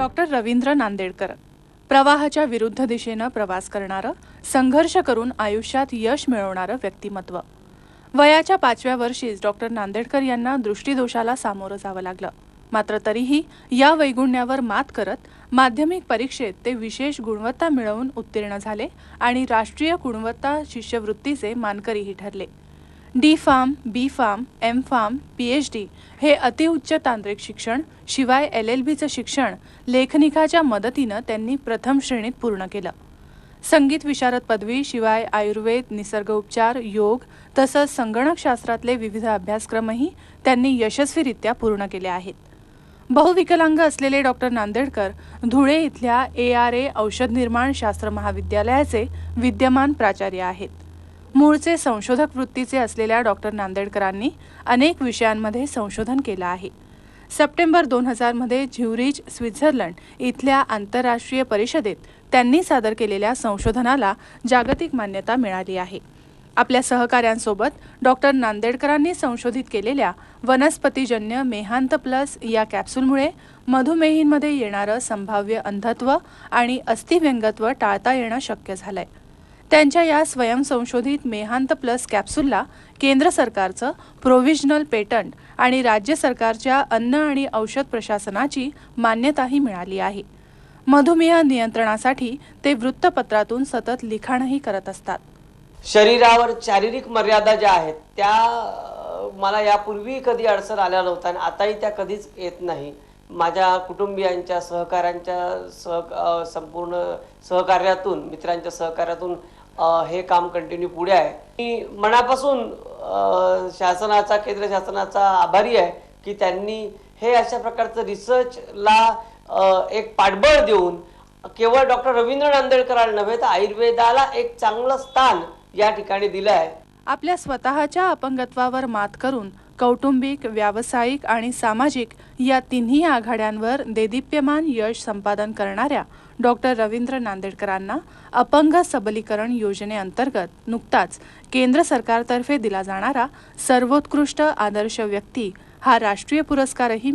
Doctor Ravindra Nandedkar प्रवाहाच्या विरुद्ध दिशेनं प्रवास करणारं, संघर्ष करून आयुष्यात यश मिळवणारं व्यक्तिमत्व। वयाच्या 5व्या वर्षीच डॉक्टर नांदेडकर यांना दृष्टिदोषाला सामोरं जावं लागलं। मात्र तरीही या वैगुण्यावर मात करत माध्यमिक परीक्षेत ते विशेष गुणवत्ता मिळवून उत्तीर्ण झाले आणि राष्ट्रीय गुणवत्ता शिष्यवृत्तीचे मानकरीही ठरले। डी फार्म, बी फार्म, एम फार्म, PhD हे अतिउच्च तांत्रिक शिक्षण, शिवाय LLBचं शिक्षण लेखनिकाच्या मदतीनं त्यांनी प्रथम श्रेणीत पूर्ण केलं। संगीत विशारद पदवी शिवाय आयुर्वेद, निसर्गोपचार, योग तसंच संगणकशास्त्रातले विविध अभ्यासक्रमही त्यांनी यशस्वीरित्या पूर्ण केले आहेत। बहुविकलांग असलेले डॉक्टर नांदेडकर धुळे इथल्या ARA औषध निर्माण शास्त्र महाविद्यालयाचे विद्यमान प्राचार्य आहेत। मूळचे संशोधक वृत्तीचे असलेल्या डॉक्टर नांदेडकरांनी अनेक विषयांमध्ये संशोधन केलं आहे। सप्टेंबर 2000 मध्ये झ्युरिच, स्वित्झर्लंड इथल्या आंतरराष्ट्रीय परिषदेत त्यांनी सादर केलेल्या संशोधनाला जागतिक मान्यता मिळाली आहे। आपल्या सहकाऱ्यांसोबत डॉक्टर नांदेडकरांनी संशोधित केलेल्या वनस्पतीजन्य मेहांत प्लस या कॅप्सूलमुळे मधुमेहींमध्ये येणारं संभाव्य अंधत्व आणि अस्थिव्यंगत्व टाळता येणं शक्य झालंय। त्यांच्या या स्वयंसंशोधित मेहांत प्लस कॅप्सूलला केंद्र सरकारचं प्रोव्हिजनल पेटंट आणि राज्य सरकारच्या अन्न आणि औषध प्रशासनाची मान्यताही मिळाली आहे। मधुमेह नियंत्रणासाठी ते वृत्तपत्रातून सतत लिखाणही करत असतात। शरीरावर शारीरिक मर्यादा ज्या आहेत त्या मला यापूर्वी कधी अडचण आल्या नव्हत्या आणि आताही त्या कधीच येत नाही। माझ्या कुटुंबियांच्या सहकाऱ्यांच्या संपूर्ण सहकार्यातून, मित्रांच्या सहकार्यातून हे काम कंटिन्यू पुढे आहे। मी मनापासून शासनाचा, केंद्र शासनाचा आभारी आहे की त्यांनी हे अशा प्रकारचं रिसर्चला एक पाठबळ देऊन केवळ डॉक्टर रवींद्र नांदेडकरांना नव्हे तर आयुर्वेदाला एक चांगलं स्थान या ठिकाणी दिलं आहे। आपल्या स्वतःच्या अपंगत्वावर मात करून कौटुंबिक, व्यावसायिक आणि सामाजिक या तिन्ही आघाड्यांवर देदीप्यमान यश संपादन करणाऱ्या डॉक्टर रवींद्र नांदेडकरांना अपंग सबलीकरण योजनेअंतर्गत नुकताच केंद्र सरकारतर्फे दिला जाणारा सर्वोत्कृष्ट आदर्श व्यक्ती हा राष्ट्रीय पुरस्कारही